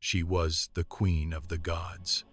She was the queen of the gods,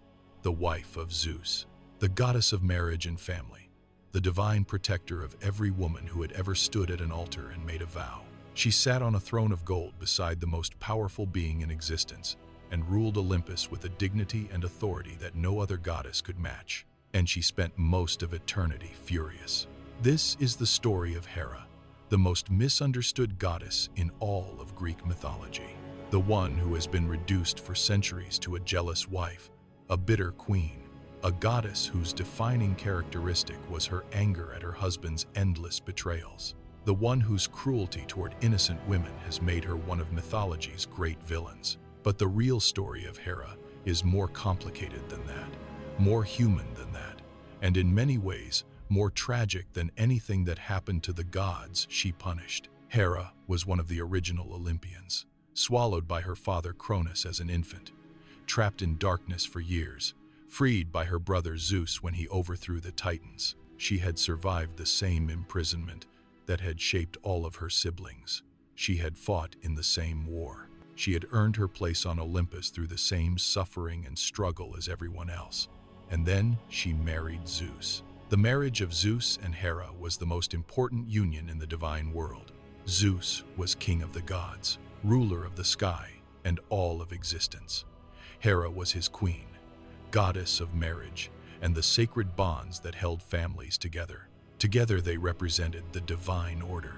the wife of Zeus, the goddess of marriage and family, the divine protector of every woman who had ever stood at an altar and made a vow. She sat on a throne of gold beside the most powerful being in existence and ruled Olympus with a dignity and authority that no other goddess could match. And she spent most of eternity furious. This is the story of Hera, the most misunderstood goddess in all of Greek mythology. The one who has been reduced for centuries to a jealous wife, a bitter queen, a goddess whose defining characteristic was her anger at her husband's endless betrayals. The one whose cruelty toward innocent women has made her one of mythology's great villains. But the real story of Hera is more complicated than that, more human than that, and in many ways more tragic than anything that happened to the gods she punished. Hera was one of the original Olympians, swallowed by her father Cronus as an infant, trapped in darkness for years, freed by her brother Zeus when he overthrew the Titans. She had survived the same imprisonment that had shaped all of her siblings. She had fought in the same war. She had earned her place on Olympus through the same suffering and struggle as everyone else. And then she married Zeus. The marriage of Zeus and Hera was the most important union in the divine world. Zeus was king of the gods, ruler of the sky and all of existence. Hera was his queen, goddess of marriage and the sacred bonds that held families together. Together they represented the divine order,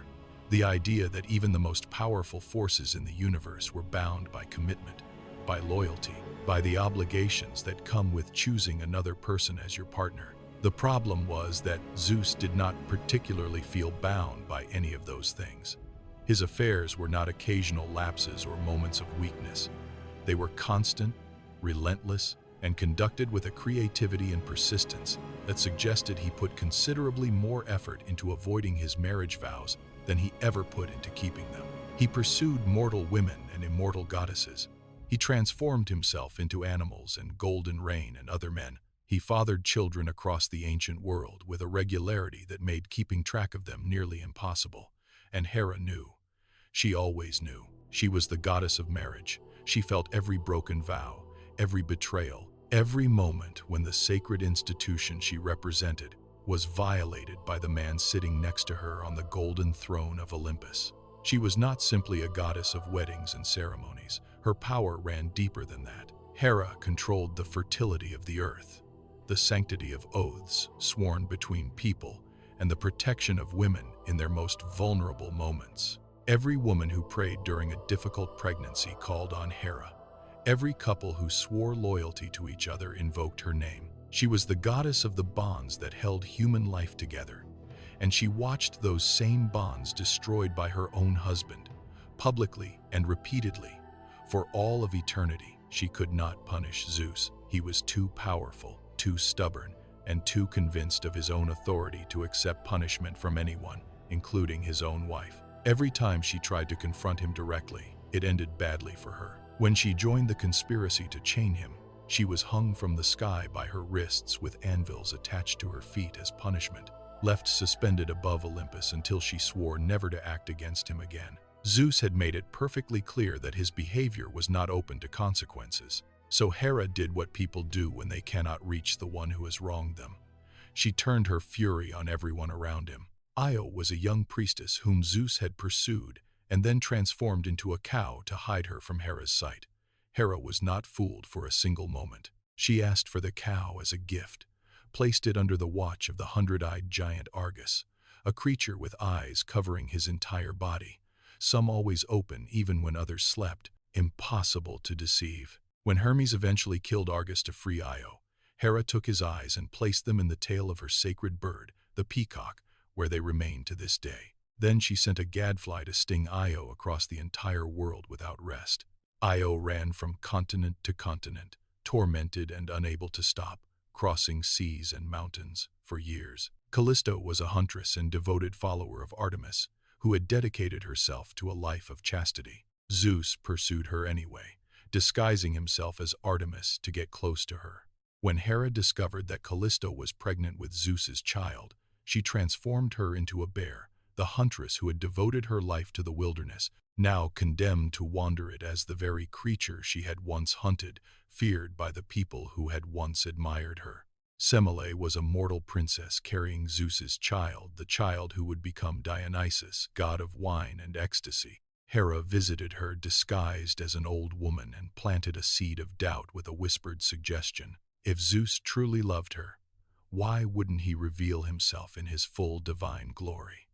the idea that even the most powerful forces in the universe were bound by commitment, by loyalty, by the obligations that come with choosing another person as your partner. The problem was that Zeus did not particularly feel bound by any of those things. His affairs were not occasional lapses or moments of weakness. They were constant, relentless, and conducted with a creativity and persistence that suggested he put considerably more effort into avoiding his marriage vows than he ever put into keeping them. He pursued mortal women and immortal goddesses. He transformed himself into animals and golden rain and other men. He fathered children across the ancient world with a regularity that made keeping track of them nearly impossible. And Hera knew. She always knew. She was the goddess of marriage. She felt every broken vow, every betrayal, every moment when the sacred institution she represented was violated by the man sitting next to her on the golden throne of Olympus. She was not simply a goddess of weddings and ceremonies. Her power ran deeper than that. Hera controlled the fertility of the earth, the sanctity of oaths sworn between people, and the protection of women in their most vulnerable moments. Every woman who prayed during a difficult pregnancy called on Hera. Every couple who swore loyalty to each other invoked her name. She was the goddess of the bonds that held human life together, and she watched those same bonds destroyed by her own husband, publicly and repeatedly. For all of eternity, she could not punish Zeus. He was too powerful, too stubborn, and too convinced of his own authority to accept punishment from anyone, including his own wife. Every time she tried to confront him directly, it ended badly for her. When she joined the conspiracy to chain him, she was hung from the sky by her wrists with anvils attached to her feet as punishment, left suspended above Olympus until she swore never to act against him again. Zeus had made it perfectly clear that his behavior was not open to consequences. So Hera did what people do when they cannot reach the one who has wronged them. She turned her fury on everyone around him. Io was a young priestess whom Zeus had pursued and then transformed into a cow to hide her from Hera's sight. Hera was not fooled for a single moment. She asked for the cow as a gift, placed it under the watch of the hundred-eyed giant Argus, a creature with eyes covering his entire body, some always open even when others slept, impossible to deceive. When Hermes eventually killed Argus to free Io, Hera took his eyes and placed them in the tail of her sacred bird, the peacock, where they remain to this day. Then she sent a gadfly to sting Io across the entire world without rest. Io ran from continent to continent, tormented and unable to stop, crossing seas and mountains for years. Callisto was a huntress and devoted follower of Artemis, who had dedicated herself to a life of chastity. Zeus pursued her anyway, disguising himself as Artemis to get close to her. When Hera discovered that Callisto was pregnant with Zeus's child, she transformed her into a bear, the huntress who had devoted her life to the wilderness, now condemned to wander it as the very creature she had once hunted, feared by the people who had once admired her. Semele was a mortal princess carrying Zeus's child, the child who would become Dionysus, god of wine and ecstasy. Hera visited her disguised as an old woman and planted a seed of doubt with a whispered suggestion. If Zeus truly loved her, why wouldn't he reveal himself in his full divine glory?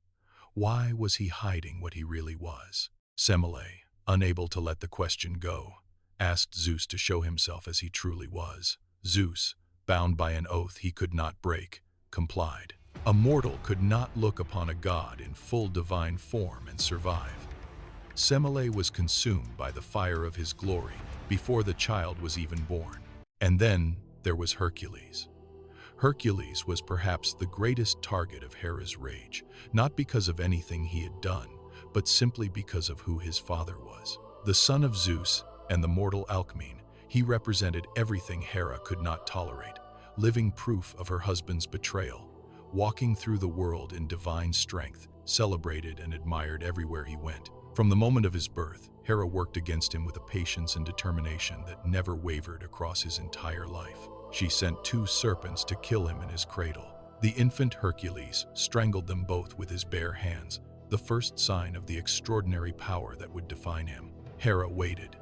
Why was he hiding what he really was? Semele, unable to let the question go, asked Zeus to show himself as he truly was. Zeus, bound by an oath he could not break, complied. A mortal could not look upon a god in full divine form and survive. Semele was consumed by the fire of his glory before the child was even born. And then there was Hercules. Hercules was perhaps the greatest target of Hera's rage, not because of anything he had done, but simply because of who his father was. The son of Zeus and the mortal Alcmene, he represented everything Hera could not tolerate, living proof of her husband's betrayal, walking through the world in divine strength, celebrated and admired everywhere he went. From the moment of his birth, Hera worked against him with a patience and determination that never wavered across his entire life. She sent 2 serpents to kill him in his cradle. The infant Hercules strangled them both with his bare hands, the first sign of the extraordinary power that would define him. Hera waited.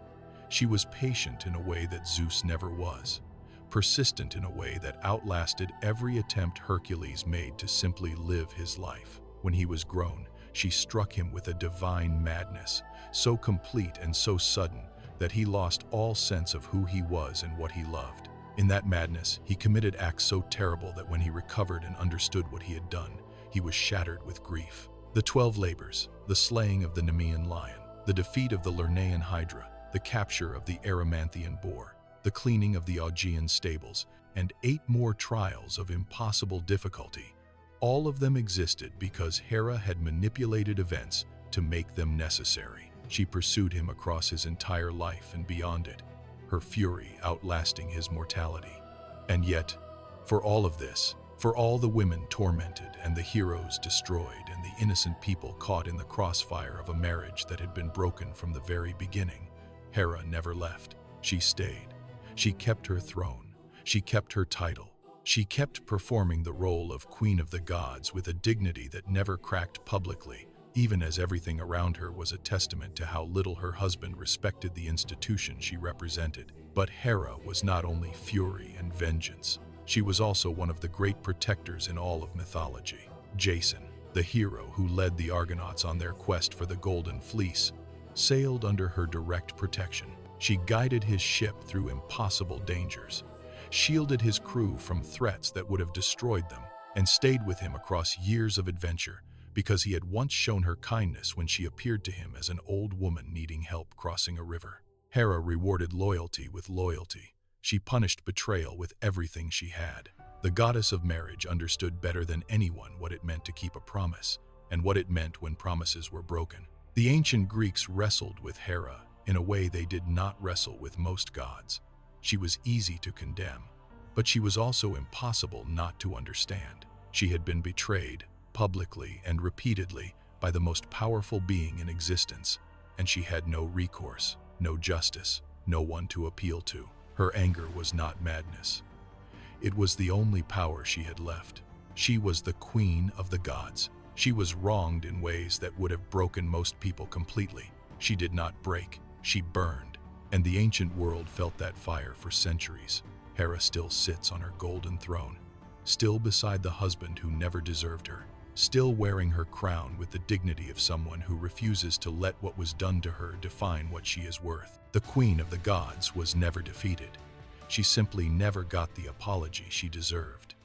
She was patient in a way that Zeus never was, persistent in a way that outlasted every attempt Hercules made to simply live his life. When he was grown, she struck him with a divine madness, so complete and so sudden that he lost all sense of who he was and what he loved. In that madness, he committed acts so terrible that when he recovered and understood what he had done, he was shattered with grief. The 12 labors, the slaying of the Nemean lion, the defeat of the Lernaean hydra, the capture of the Erymanthian boar, the cleaning of the Augean stables, and 8 more trials of impossible difficulty. All of them existed because Hera had manipulated events to make them necessary. She pursued him across his entire life and beyond it, her fury outlasting his mortality. And yet, for all of this, for all the women tormented and the heroes destroyed and the innocent people caught in the crossfire of a marriage that had been broken from the very beginning, Hera never left. She stayed. She kept her throne. She kept her title. She kept performing the role of Queen of the Gods with a dignity that never cracked publicly, even as everything around her was a testament to how little her husband respected the institution she represented. But Hera was not only fury and vengeance. She was also one of the great protectors in all of mythology. Jason, the hero who led the Argonauts on their quest for the Golden Fleece, sailed under her direct protection. She guided his ship through impossible dangers, shielded his crew from threats that would have destroyed them, and stayed with him across years of adventure because he had once shown her kindness when she appeared to him as an old woman needing help crossing a river. Hera rewarded loyalty with loyalty. She punished betrayal with everything she had. The goddess of marriage understood better than anyone what it meant to keep a promise and what it meant when promises were broken. The ancient Greeks wrestled with Hera in a way they did not wrestle with most gods. She was easy to condemn, but she was also impossible not to understand. She had been betrayed, publicly and repeatedly, by the most powerful being in existence, and she had no recourse, no justice, no one to appeal to. Her anger was not madness. It was the only power she had left. She was the queen of the gods. She was wronged in ways that would have broken most people completely. She did not break, she burned. And the ancient world felt that fire for centuries. Hera still sits on her golden throne, still beside the husband who never deserved her, still wearing her crown with the dignity of someone who refuses to let what was done to her define what she is worth. The queen of the gods was never defeated. She simply never got the apology she deserved.